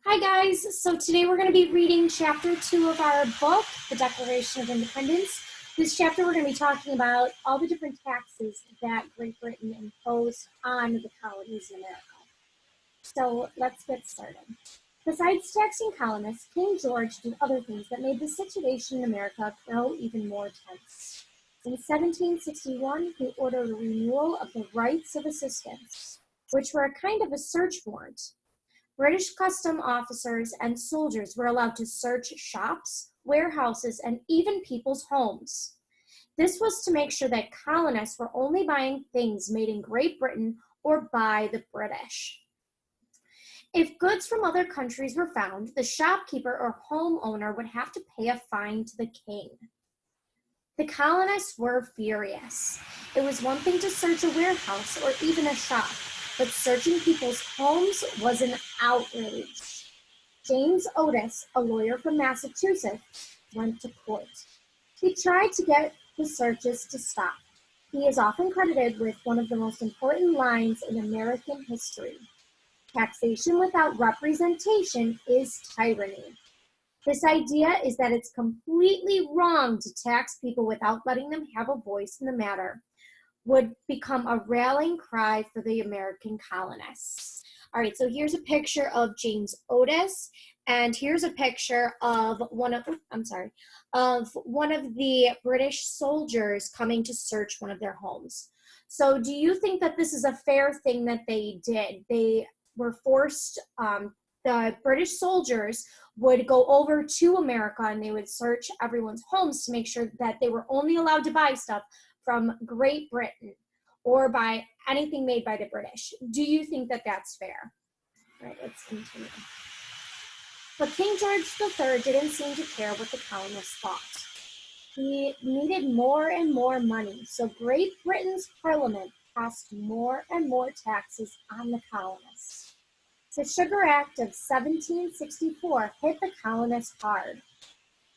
Hi guys, so today we're going to be reading chapter 2 of our book, The Declaration of Independence. This chapter we're going to be talking about all the different taxes that Great Britain imposed on the colonies in America. So let's get started. Besides taxing colonists, King George did other things that made the situation in America grow even more tense. In 1761, he ordered a renewal of the rights of assistance, which were a kind of a search warrant. British custom officers and soldiers were allowed to search shops, warehouses, and even people's homes. This was to make sure that colonists were only buying things made in Great Britain or by the British. If goods from other countries were found, the shopkeeper or homeowner would have to pay a fine to the king. The colonists were furious. It was one thing to search a warehouse or even a shop, but searching people's homes was an outrage. James Otis, a lawyer from Massachusetts, went to court. He tried to get the searches to stop. He is often credited with one of the most important lines in American history. Taxation without representation is tyranny. This idea is that it's completely wrong to tax people without letting them have a voice in the matter, would become a rallying cry for the American colonists. All right, so here's a picture of James Otis, and here's a picture of one of the British soldiers coming to search one of their homes. So do you think that this is a fair thing that they did? They were forced, the British soldiers would go over to America and they would search everyone's homes to make sure that they were only allowed to buy stuff from Great Britain or by anything made by the British. Do you think that that's fair? All right, let's continue. But King George III didn't seem to care what the colonists thought. He needed more and more money, so Great Britain's Parliament passed more and more taxes on the colonists. The Sugar Act of 1764 hit the colonists hard.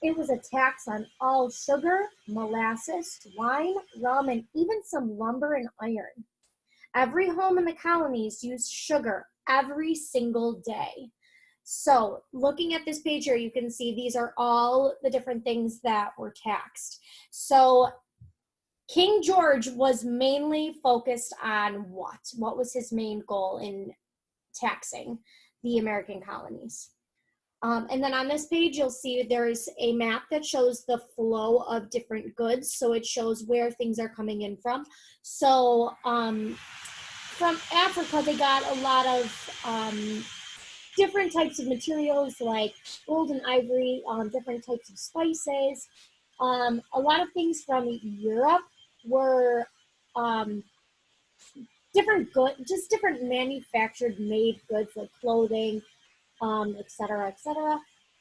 It was a tax on all sugar, molasses, wine, rum, and even some lumber and iron. Every home in the colonies used sugar every single day. So looking at this page here, you can see these are all the different things that were taxed. So King George was mainly focused on what? What was his main goal in taxing the American colonies? And then on this page, you'll see there's a map that shows the flow of different goods. So it shows where things are coming in from. So from Africa, they got a lot of different types of materials like gold and ivory, different types of spices. A lot of things from Europe were different manufactured made goods like clothing, et cetera, et cetera.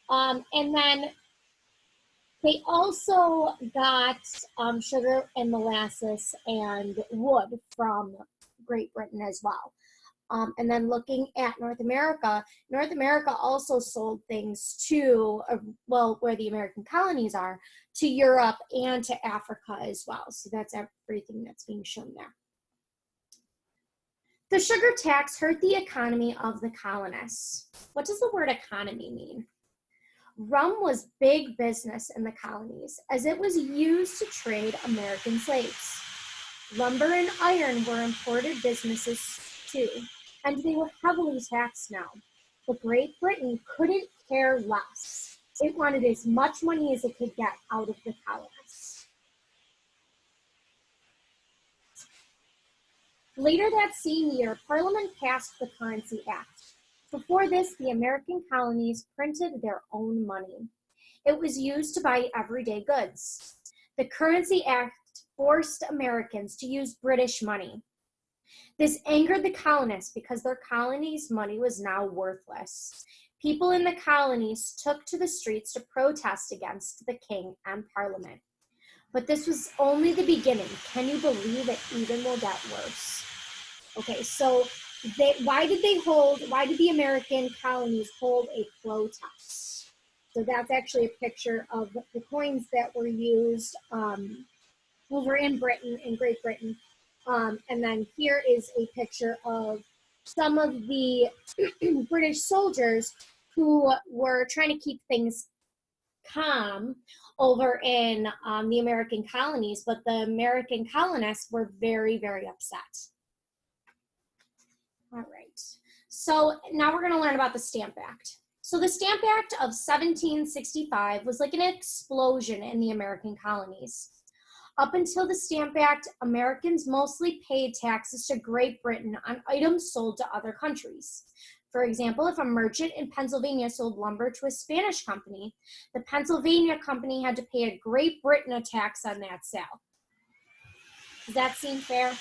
And then they also got sugar and molasses and wood from Great Britain as well. And then looking at North America also sold things to, where the American colonies are, to Europe and to Africa as well. So that's everything that's being shown there. The sugar tax hurt the economy of the colonists. What does the word economy mean? Rum was big business in the colonies as it was used to trade American slaves. Lumber and iron were imported businesses too, and they were heavily taxed now. But Great Britain couldn't care less. It wanted as much money as it could get out of the colonists. Later that same year, Parliament passed the Currency Act. Before this, the American colonies printed their own money. It was used to buy everyday goods. The Currency Act forced Americans to use British money. This angered the colonists because their colonies' money was now worthless. People in the colonies took to the streets to protest against the king and Parliament. But this was only the beginning. Can you believe it even will get worse? Okay, so why did the American colonies hold a protest? So that's actually a picture of the coins that were used over in Great Britain. And then here is a picture of some of the British soldiers who were trying to keep things calm over in the American colonies, but the American colonists were very, very upset. All right, so now we're going to learn about the Stamp Act. So the Stamp Act of 1765 was like an explosion in the American colonies. Up until the Stamp Act, Americans mostly paid taxes to Great Britain on items sold to other countries. For example, if a merchant in Pennsylvania sold lumber to a Spanish company, the Pennsylvania company had to pay a Great Britain a tax on that sale. Does that seem fair?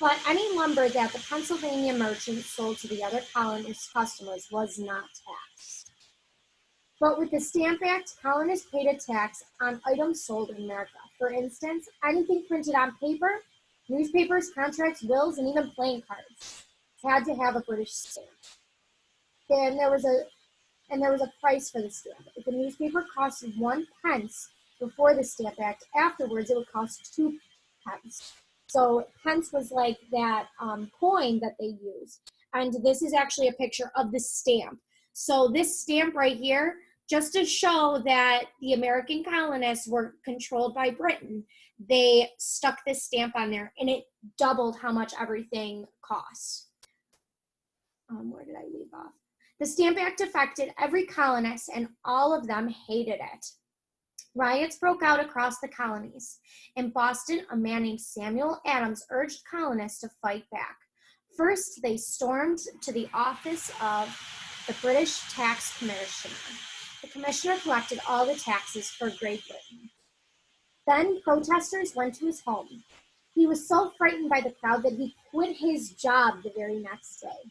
But any lumber that the Pennsylvania merchant sold to the other colonists' customers was not taxed. But with the Stamp Act, colonists paid a tax on items sold in America. For instance, anything printed on paper, newspapers, contracts, wills, and even playing cards had to have a British stamp. And there was a price for the stamp. If a newspaper cost 1 pence before the Stamp Act, afterwards it would cost 2 pence. So pence was like that coin that they used. And this is actually a picture of the stamp. So this stamp right here, just to show that the American colonists were controlled by Britain, they stuck this stamp on there, and it doubled how much everything cost. Where did I leave off? The Stamp Act affected every colonist, and all of them hated it. Riots broke out across the colonies. In Boston, a man named Samuel Adams urged colonists to fight back. First, they stormed to the office of the British Tax Commissioner. The commissioner collected all the taxes for Great Britain. Then protesters went to his home. He was so frightened by the crowd that he quit his job the very next day.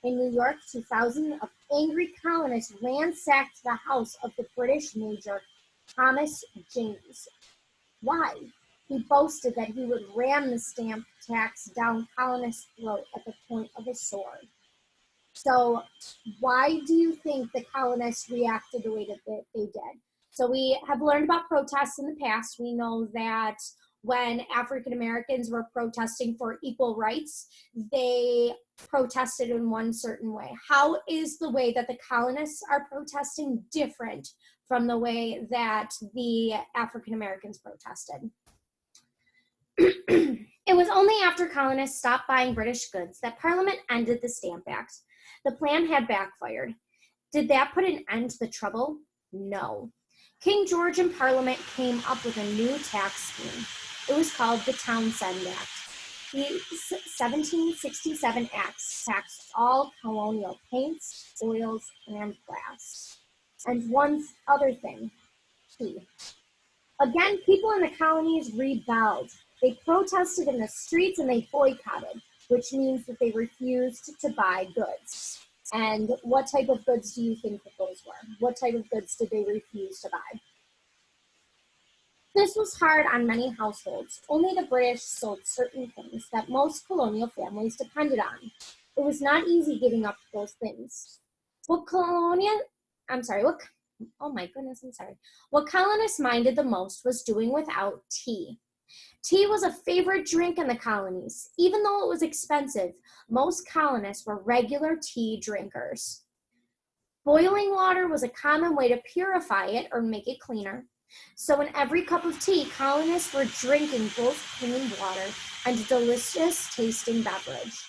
In New York, 2,000 of angry colonists ransacked the house of the British Major Thomas James. Why? He boasted that he would ram the stamp tax down colonists' throat at the point of a sword. So why do you think the colonists reacted the way that they did? So we have learned about protests in the past. We know that when African Americans were protesting for equal rights, they protested in one certain way. How is the way that the colonists are protesting different from the way that the African Americans protested? It was only after colonists stopped buying British goods that Parliament ended the Stamp Act. The plan had backfired. Did that put an end to the trouble? No. King George and Parliament came up with a new tax scheme. It was called the Townshend Act. The 1767 Act taxed all colonial paints, oils, and glass. And one other thing, tea. Again, people in the colonies rebelled. They protested in the streets and they boycotted, which means that they refused to buy goods. And what type of goods do you think that those were? What type of goods did they refuse to buy? This was hard on many households. Only the British sold certain things that most colonial families depended on. It was not easy giving up those things. What colonists minded the most was doing without tea. Tea was a favorite drink in the colonies. Even though it was expensive, most colonists were regular tea drinkers. Boiling water was a common way to purify it or make it cleaner. So in every cup of tea, colonists were drinking both clean water and a delicious tasting beverage.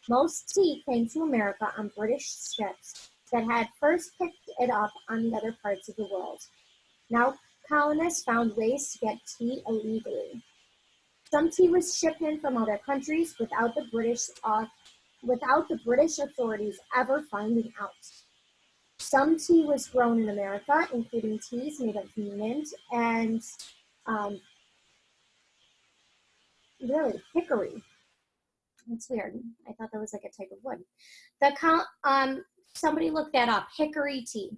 Most tea came to America on British ships that had first picked it up on the other parts of the world. Now colonists found ways to get tea illegally. Some tea was shipped in from other countries without the British authorities ever finding out. Some tea was grown in America, including teas made of mint and really hickory. That's weird. I thought that was like a type of wood. Somebody looked that up. Hickory tea.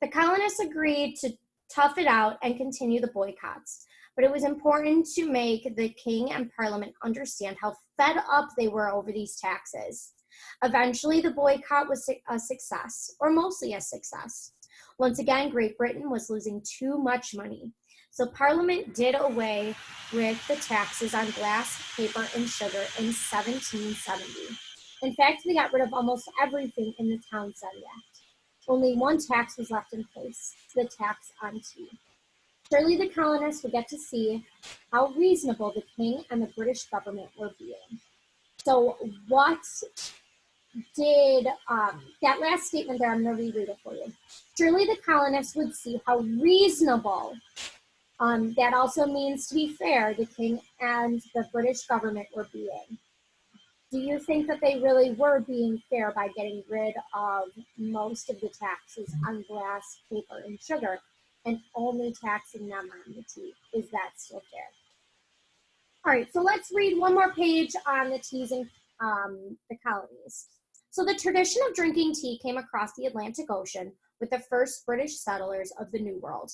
The colonists agreed to tough it out and continue the boycotts. But it was important to make the king and parliament understand how fed up they were over these taxes. Eventually, the boycott was a success, or mostly a success. Once again, Great Britain was losing too much money. So Parliament did away with the taxes on glass, paper, and sugar in 1770. In fact, they got rid of almost everything in the Town Study Act. Only one tax was left in place, the tax on tea. Surely the colonists would get to see how reasonable the king and the British government were being. So what did that last statement there, I'm going to reread it for you. Surely the colonists would see how reasonable, that also means to be fair, the king and the British government were being. Do you think that they really were being fair by getting rid of most of the taxes on glass, paper, and sugar and only taxing them on the tea? Is that still fair? All right, so let's read one more page on the teas and the colonies. So the tradition of drinking tea came across the Atlantic Ocean with the first British settlers of the New World.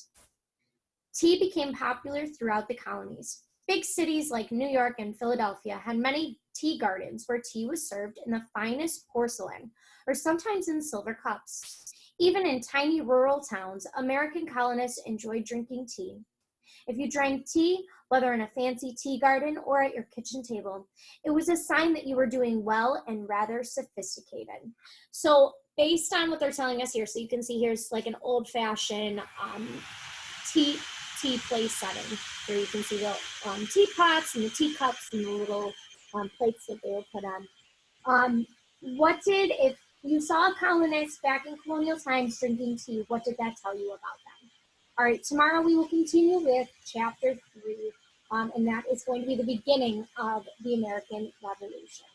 Tea became popular throughout the colonies. Big cities like New York and Philadelphia had many tea gardens where tea was served in the finest porcelain, or sometimes in silver cups. Even in tiny rural towns, American colonists enjoyed drinking tea. If you drank tea, whether in a fancy tea garden or at your kitchen table, it was a sign that you were doing well and rather sophisticated. So based on what they're telling us here, so you can see here's like an old-fashioned tea place setting where you can see the teapots and the teacups and the little plates that they were put on. If you saw a colonist back in colonial times drinking tea, what did that tell you about them? All right, tomorrow we will continue with chapter 3, and that is going to be the beginning of the American Revolution.